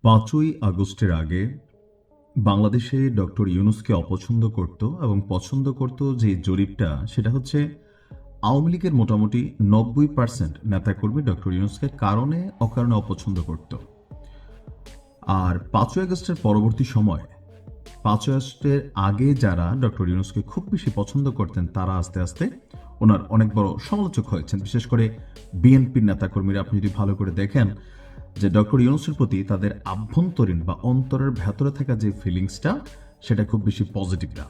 5ই আগস্টের আগে বাংলাদেশে ডক্টর ইউনূসকে অপছন্দ করত এবং পছন্দ করত যে জরিপটা সেটা হচ্ছে আওয়ামী লীগের মোটামুটি 90% নেতাকর্মী ডক্টর ইউনূসকে কারণে অকারণে অপছন্দ করত। আর 5ই আগস্টের পরবর্তী সময় 5ই আগস্টের আগে যারা ডক্টর ইউনূসকে খুব বেশি পছন্দ করতেন তারা আস্তে আস্তে ওনার অনেক বড় সমালোচক হয়েছেন। বিশেষ করে বিএনপির নেতাকর্মীরা আপনি যদি ভালো করে দেখেন যে ডক্টর ইউনূসের প্রতি তাদের আভ্যন্তরীণ বা অন্তরের ভেতরে থাকা যে ফিলিংসটা সেটা খুব বেশি পজিটিভ না।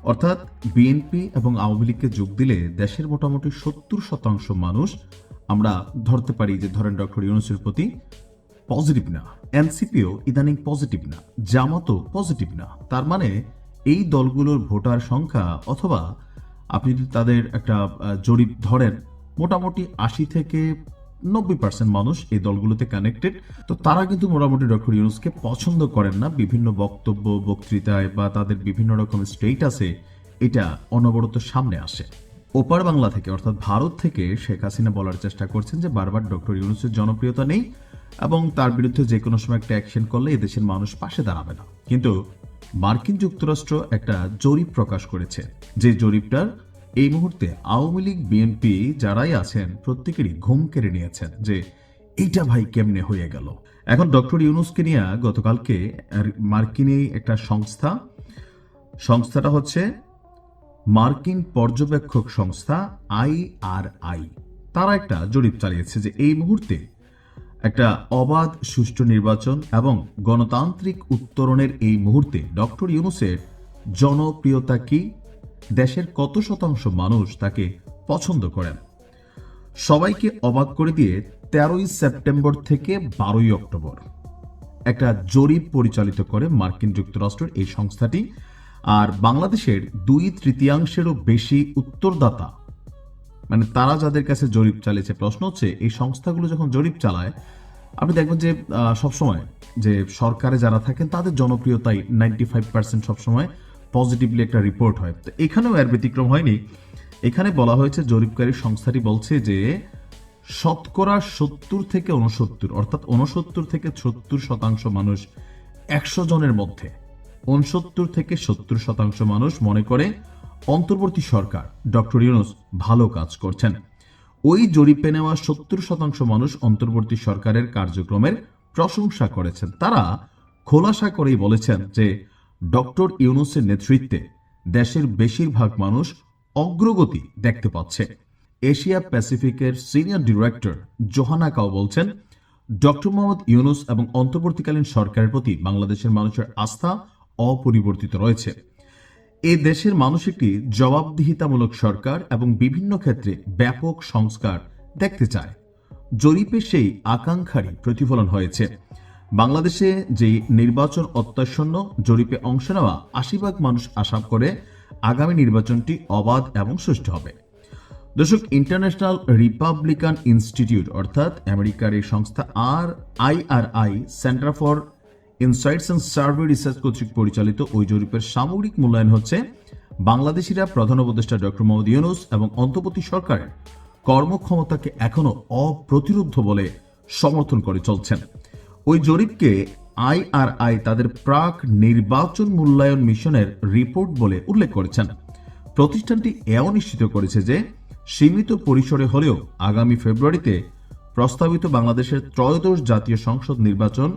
অর্থাৎ বিএনপি এবং আওয়ামী লীগকে যোগ দিলে দেশের মোটামুটি 70% মানুষ আমরা ধরতে পারি যে ধরেন ডক্টর ইউনূসের প্রতি পজিটিভ না। এনসিপিও ইদানিং পজিটিভ না, জামাতও পজিটিভ না। তার মানে এই দলগুলোর ভোটার সংখ্যা অথবা আপনি যদি তাদের একটা জরিপ ধরেন মোটামুটি 80 থেকে 90% মানুষ এই দলগুলোতে কানেক্টেড। তো তারা কিন্তু মোটামুটি ডক্টর ইউনূসকে পছন্দ করেন না। বিভিন্ন বক্তব্য বক্তৃতায় বা তাদের বিভিন্ন রকমের স্টেটাসে এটা অনবরত সামনে আসে। ওপার বাংলা থেকে অর্থাৎ ভারত থেকে শেখ হাসিনা বলার চেষ্টা করছেন যে বারবার ডক্টর ইউনূসের জনপ্রিয়তা নেই এবং তার বিরুদ্ধে যে কোনো সময় একটা অ্যাকশন করলে এদেশের মানুষ পাশে দাঁড়াবে না। কিন্তু মার্কিন যুক্তরাষ্ট্র একটা জরিপ প্রকাশ করেছে, যে জরিপটার এই মুহূর্তে আওয়ামী লীগ বিএনপি যারাই আছেন প্রত্যেকেরই ঘুম কেড়ে নিয়েছেন যে এইটা ভাই কেমনে হয়ে গেল। এখন ডক্টর ইউনূসকে নিয়ে গতকালকে মার্কিনী একটা সংস্থাটা হচ্ছে মার্কিন পর্যবেক্ষক সংস্থা IRI, তারা একটা জরিপ চালিয়েছে যে এই মুহূর্তে একটা অবাধ সুষ্ঠু নির্বাচন এবং গণতান্ত্রিক উত্তরণের এই মুহূর্তে ডক্টর ইউনূসের জনপ্রিয়তা কি, দেশের কত শতাংশ মানুষ তাকে পছন্দ করেন। সবাইকে অবাক করে দিয়ে 13ই সেপ্টেম্বর থেকে 12ই অক্টোবর একটা জরিপ পরিচালিত করে মার্কিন যুক্তরাষ্ট্রের এই সংস্থাটি। আর বাংলাদেশের 2/3 বেশি উত্তরদাতা, মানে তারা যাদের কাছে জরিপ চালিয়েছে, প্রশ্ন হচ্ছে এই সংস্থাগুলো যখন জরিপ চালায় আপনি দেখবেন যে সবসময় যে সরকারে যারা থাকেন তাদের জনপ্রিয়তাই 95% সবসময় পজিটিভলি একটা রিপোর্ট হয়। তো এখানেও এর ব্যতিক্রম হয়নি। এখানে বলা হয়েছে জরিপকারী সংস্থাটি বলছে যে 70% থেকে 69 অর্থাৎ 69 থেকে 70% মানুষ 100 জনের মধ্যে 69 থেকে 70% মানুষ মনে করে অন্তর্বর্তী সরকার ডক্টর ইউনূস ভালো কাজ করছেন। ওই জরিপে নেওয়া 70% মানুষ অন্তর্বর্তী সরকারের কার্যক্রমের প্রশংসা করেছেন। তারা খোলাসা করেই বলেছেন যে ডক্টর ইউনূসের নেতৃত্বে দেশের বেশিরভাগ মানুষ অগ্রগতি দেখতে পাচ্ছে। এশিয়া প্যাসিফিকের সিনিয়র ডিরেক্টর জোহানা কাও বলছেন ডক্টর মোহাম্মদ ইউনূস এবং অন্তর্বর্তীকালীন সরকারের প্রতি বাংলাদেশের মানুষের আস্থা অপরিবর্তিত রয়েছে। এ দেশের মানুষ একটি জবাবদিহিতামূলক সরকার এবং বিভিন্ন ক্ষেত্রে ব্যাপক সংস্কার দেখতে চায়। জরিপে সেই আকাঙ্ক্ষারই প্রতিফলন হয়েছে। বাংলাদেশে যে নির্বাচন অত্যাসন্ন, জরিপে অংশ নেওয়া 80% মানুষ আশা করে আগামী নির্বাচনটি অবাধ এবং সুষ্ঠু হবে। দর্শক, ইন্টারন্যাশনাল রিপাবলিকান ইনস্টিটিউট অর্থাৎ আমেরিকার এই সংস্থা IRI centre for insights and survey research কর্তৃক পরিচালিত ওই জরিপের সামগ্রিক মূল্যায়ন হচ্ছে বাংলাদেশিরা প্রধান উপদেষ্টা ডক্টর মোহাম্মদ ইউনূস এবং অন্তর্বর্তী সরকারের কর্মক্ষমতাকে এখনো অপ্রতিরোধ্য বলে সমর্থন করে চলছেন। ওই জরিপকে IRI তাদের প্রাক নির্বাচন মূল্যায়ন মিশনের রিপোর্ট বলে উল্লেখ করেছেন। প্রতিষ্ঠানটি এও নিশ্চিত করেছে যে সীমিত পরিসরে হলেও আগামী ফেব্রুয়ারিতে প্রস্তাবিত বাংলাদেশের ত্রয়োদশ জাতীয় সংসদ নির্বাচন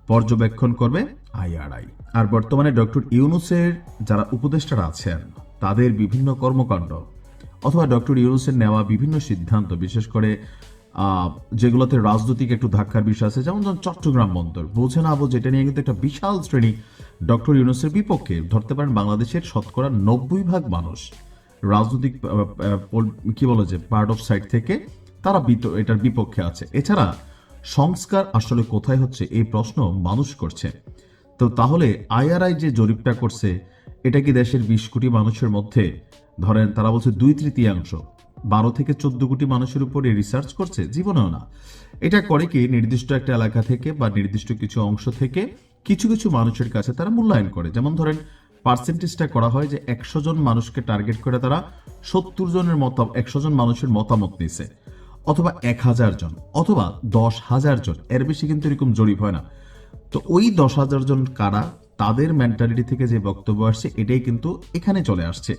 পর্যবেক্ষণ করবে IRI। আর বর্তমানে ডক্টর ইউনূসের যারা উপদেষ্টারা আছেন তাদের বিভিন্ন কর্মকাণ্ড অথবা ডক্টর ইউনূসের নেওয়া বিভিন্ন সিদ্ধান্ত, বিশেষ করে যেগুলোতে রাজনৈতিক একটু ধাক্কার বিষয় আছে, যেমন চট্টগ্রাম বন্দর বোঝে না বোঝে, এটা নিয়ে কিন্তু একটা বিশাল শ্রেণী ডক্টর ইউনূসের বিপক্ষে। ধরতে পারেন বাংলাদেশের 90% মানুষ রাজনৈতিক কি বলে যে পার্ট অফ সাইড থেকে তারা এটার বিপক্ষে আছে। এছাড়া সংস্কার আসলে কোথায় হচ্ছে এই প্রশ্ন মানুষ করছে। তো তাহলে IRI যে জরিপটা করছে এটা কি দেশের 20 কোটি মানুষের মধ্যে ধরেন তারা বলছে 2/3 12 থেকে 14 কোটি মানুষের উপরে রিসার্চ করছে? জীবনেও না। এটা করে কি নির্দিষ্ট একটা এলাকা থেকে বা নির্দিষ্ট কিছু অংশ থেকে কিছু কিছু মানুষের কাছে তারা মূল্যায়ন করে। যেমন ধরেন পার্সেন্টেজটা করা হয় যে 100 জন মানুষকে টার্গেট করে তারা 70 জনের 100 জন মানুষের মতামত নিছে, অথবা 1000 জন অথবা 10,000 জন, এর বেশি কিন্তু এরকম জরিপ হয় না। তো ওই 10,000 জন কারা, তাদের মেন্টালিটি থেকে যে বক্তব্য আসছে এটাই কিন্তু এখানে চলে আসছে।